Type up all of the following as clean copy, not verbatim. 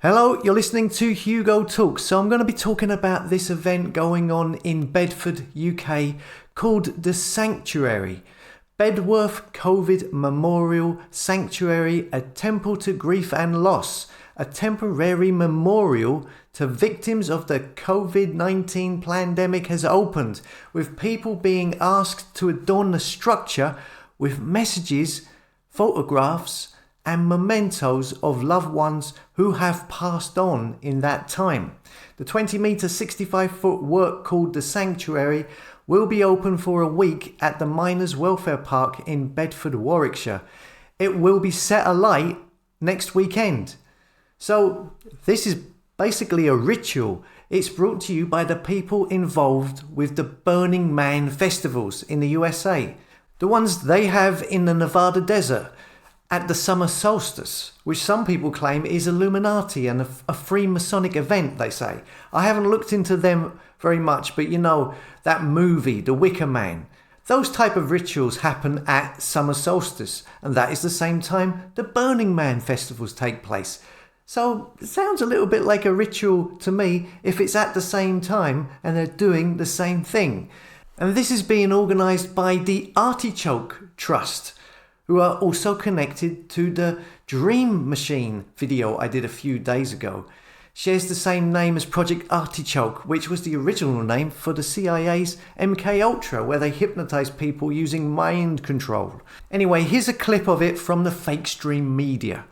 Hello, you're listening to Hugo Talks. So I'm going to be talking about this event going on in Bedford, UK, called The Sanctuary. Bedworth COVID Memorial Sanctuary, a temple to grief and loss, a temporary memorial to victims of the COVID-19 pandemic has opened, with people being asked to adorn the structure with messages, photographs, and mementos of loved ones who have passed on in that time. The 20-metre, 65-foot work called The Sanctuary will be open for a week at the Miners Welfare Park in Bedford, Warwickshire. It will be set alight next weekend. So this is basically a ritual. It's brought to you by the people involved with the Burning Man festivals in the USA. The ones they have in the Nevada desert at the summer solstice, which some people claim is Illuminati and a Freemasonic event, they say. I haven't looked into them very much, but you know, that movie, The Wicker Man, those type of rituals happen at summer solstice, and that is the same time the Burning Man festivals take place. So it sounds a little bit like a ritual to me if it's at the same time and they're doing the same thing. And this is being organised by the Artichoke Trust, who are also connected to the Dream Machine video I did a few days ago. Shares the same name as Project Artichoke, which was the original name for the CIA's MK Ultra, where they hypnotized people using mind control. Anyway, here's a clip of it from the fake stream media.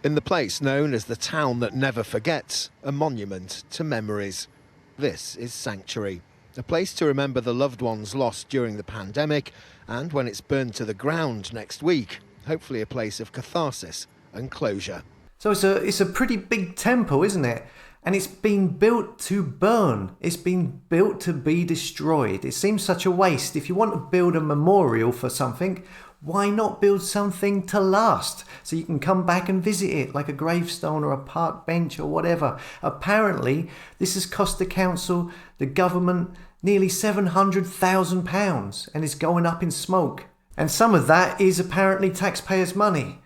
In the place known as the town that never forgets, a monument to memories. This is Sanctuary, a place to remember the loved ones lost during the pandemic, and when it's burned to the ground next week, hopefully a place of catharsis and closure. So it's a pretty big temple, isn't it? And it's been built to burn. It's been built to be destroyed. It seems such a waste. If you want to build a memorial for something, why not build something to last so you can come back and visit it, like a gravestone or a park bench or whatever? Apparently, this has cost the council, the government, nearly £700,000 and is going up in smoke. And some of that is apparently taxpayers' money.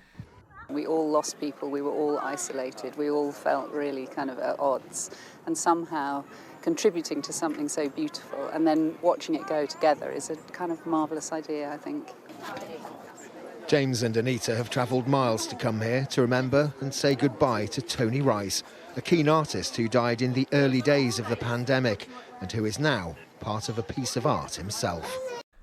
We all lost people, we were all isolated, we all felt really kind of at odds, and somehow contributing to something so beautiful and then watching it go together is a kind of marvellous idea, I think. James and Anita have travelled miles to come here to remember and say goodbye to Tony Rice, a keen artist who died in the early days of the pandemic and who is now part of a piece of art himself.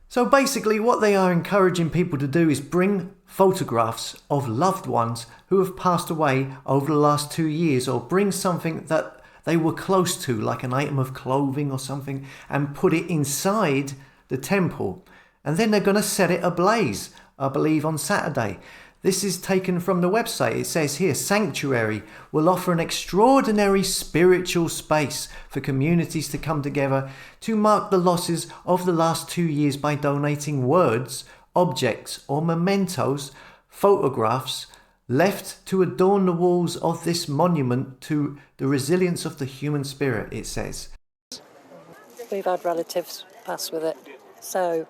So basically what they are encouraging people to do is bring photographs of loved ones who have passed away over the last 2 years, or bring something that they were close to, like an item of clothing or something, and put it inside the temple. And then they're going to set it ablaze, I believe, on Saturday. This is taken from the website. It says here, Sanctuary will offer an extraordinary spiritual space for communities to come together to mark the losses of the last 2 years by donating words, objects or mementos, photographs, left to adorn the walls of this monument to the resilience of the human spirit, it says. We've had relatives pass with it, so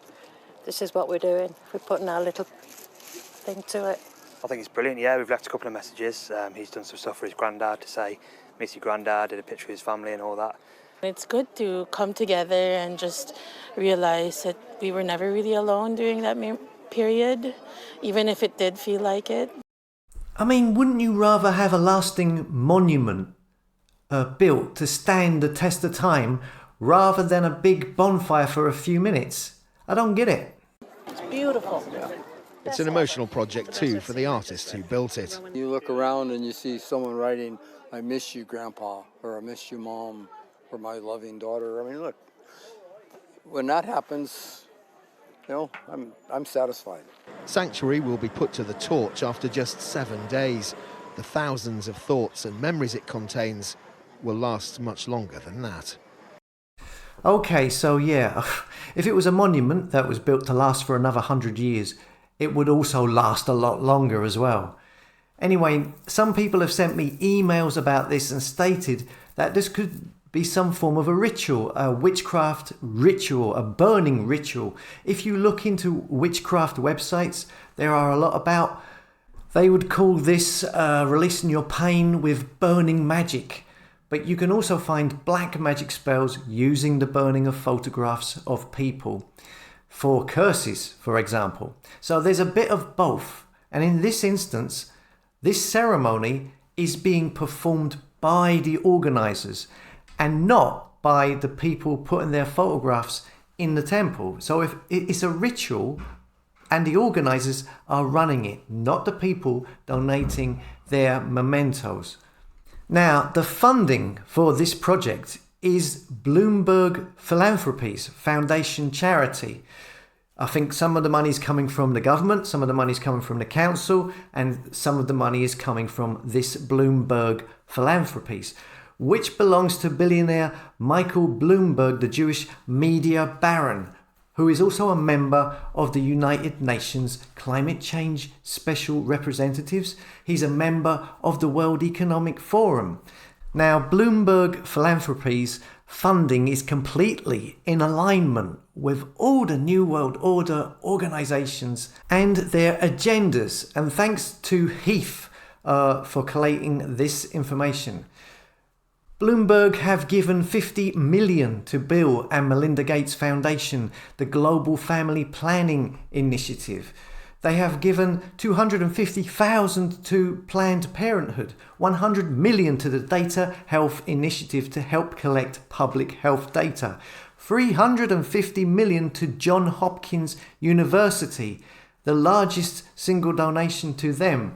this is what we're doing. We're putting our little thing to it. I think it's brilliant, yeah. We've left a couple of messages. He's done some stuff for his granddad to say, miss your granddad, did a picture of his family and all that. It's good to come together and just realise that we were never really alone during that period, even if it did feel like it. I mean, wouldn't you rather have a lasting monument built to stand the test of time rather than a big bonfire for a few minutes? I don't get it. It's beautiful. It's an emotional project too for the artist who built it. You look around and you see someone writing, I miss you, Grandpa, or I miss you, Mom, or my loving daughter. I mean, look, when that happens, you know, I'm satisfied. Sanctuary will be put to the torch after just 7 days. The thousands of thoughts and memories it contains will last much longer than that. Okay, so yeah, if it was a monument that was built to last for another 100 years, it would also last a lot longer as well. Anyway, some people have sent me emails about this and stated that this could be some form of a ritual, a witchcraft ritual, a burning ritual. If you look into witchcraft websites, there are a lot about They would call this releasing your pain with burning magic. But you can also find black magic spells using the burning of photographs of people for curses, for example. So there's a bit of both. And in this instance, this ceremony is being performed by the organisers and not by the people putting their photographs in the temple. So if it's a ritual and the organisers are running it, not the people donating their mementos. Now, the funding for this project is Bloomberg Philanthropies Foundation charity. I think some of the money is coming from the government, some of the money is coming from the council, and some of the money is coming from this Bloomberg Philanthropies, which belongs to billionaire Michael Bloomberg, the Jewish media baron, who is also a member of the United Nations Climate Change Special Representatives. He's a member of the World Economic Forum. Now, Bloomberg Philanthropies funding is completely in alignment with all the New World Order organisations and their agendas. And thanks to Heath for collating this information. Bloomberg have given $50 million to Bill and Melinda Gates Foundation, the Global Family Planning Initiative. They have given $250,000 to Planned Parenthood, $100 million to the Data Health Initiative to help collect public health data, $350 million to Johns Hopkins University, the largest single donation to them.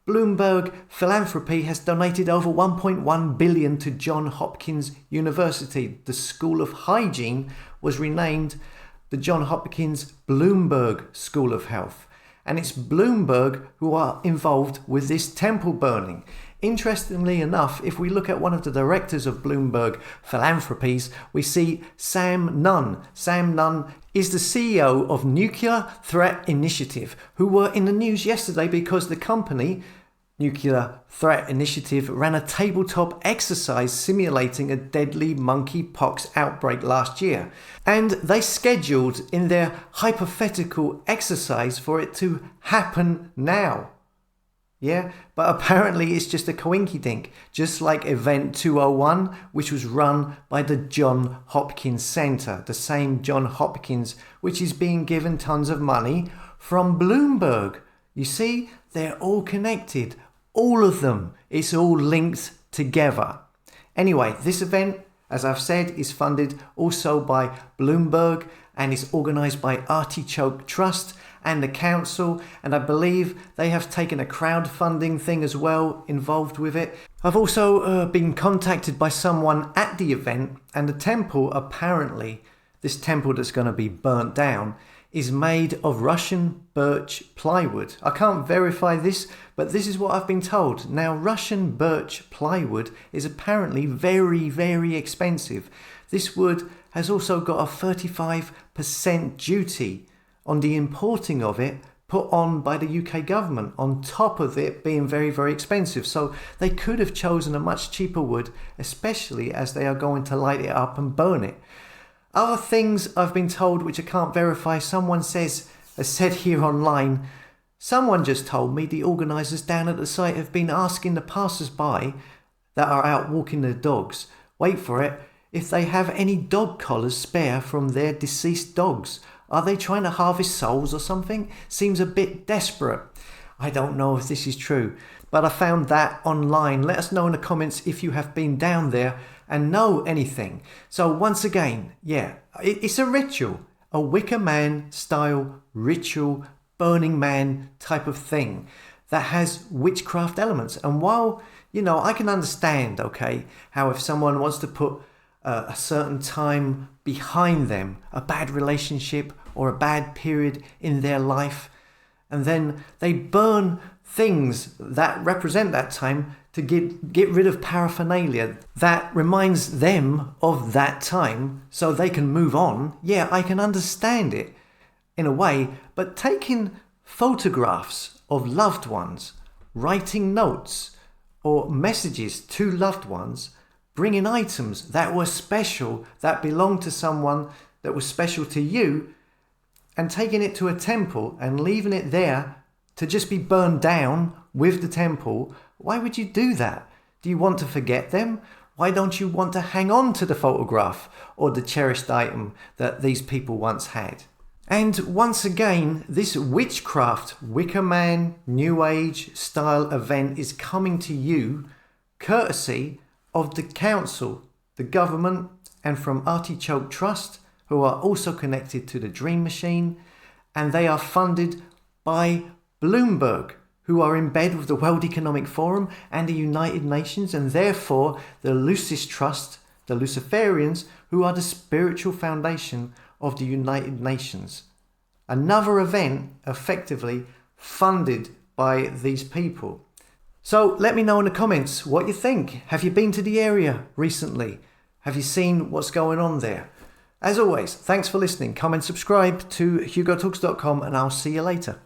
Bloomberg Philanthropy has donated over $1.1 billion to Johns Hopkins University. The School of Hygiene was renamed the Johns Hopkins Bloomberg School of Health. And it's Bloomberg who are involved with this temple burning. Interestingly enough, if we look at one of the directors of Bloomberg Philanthropies, we see Sam Nunn. Sam Nunn is the CEO of Nuclear Threat Initiative, who were in the news yesterday because the company, Nuclear Threat Initiative, ran a tabletop exercise simulating a deadly monkeypox outbreak last year. And they scheduled in their hypothetical exercise for it to happen now. Yeah, but apparently it's just a coinkydink, just like Event 201, which was run by the Johns Hopkins Centre, the same Johns Hopkins which is being given tons of money from Bloomberg. You see, they're all connected, all of them. It's all linked together. Anyway, this event, as I've said, is funded also by Bloomberg and is organised by Artichoke Trust and the council, and I believe they have taken a crowdfunding thing as well involved with it. I've also been contacted by someone at the event, and the temple, apparently, this temple that's going to be burnt down, is made of Russian birch plywood. I can't verify this, but this is what I've been told. Now, Russian birch plywood is apparently very, very expensive. This wood has also got a 35% duty on the importing of it put on by the UK government, on top of it being very, very expensive. So they could have chosen a much cheaper wood, especially as they are going to light it up and burn it. Other things I've been told which I can't verify, someone has said here online, someone just told me the organisers down at the site have been asking the passers-by that are out walking their dogs, wait for it, if they have any dog collars spare from their deceased dogs. Are they trying to harvest souls or something? Seems a bit desperate. I don't know if this is true, but I found that online. Let us know in the comments if you have been down there and know anything. So once again, yeah, it's a ritual, a Wicker Man style ritual, Burning Man type of thing that has witchcraft elements. And while, I can understand, okay, how if someone wants to put a certain time behind them, a bad relationship or a bad period in their life, and then they burn things that represent that time to get rid of paraphernalia that reminds them of that time so they can move on. Yeah, I can understand it in a way, but taking photographs of loved ones, writing notes or messages to loved ones, bringing items that were special, that belonged to someone that was special to you, and taking it to a temple and leaving it there to just be burned down with the temple, why would you do that? Do you want to forget them? Why don't you want to hang on to the photograph or the cherished item that these people once had? And once again, this witchcraft Wicker Man New Age style event is coming to you courtesy of the council, the government, and from Artichoke Trust, who are also connected to the Dream Machine, and they are funded by Bloomberg, who are in bed with the World Economic Forum and the United Nations, and therefore the Lucis Trust, the Luciferians, who are the spiritual foundation of the United Nations. Another event effectively funded by these people. So let me know in the comments what you think. Have you been to the area recently? Have you seen what's going on there? As always, thanks for listening. Come and subscribe to hugotalks.com and I'll see you later.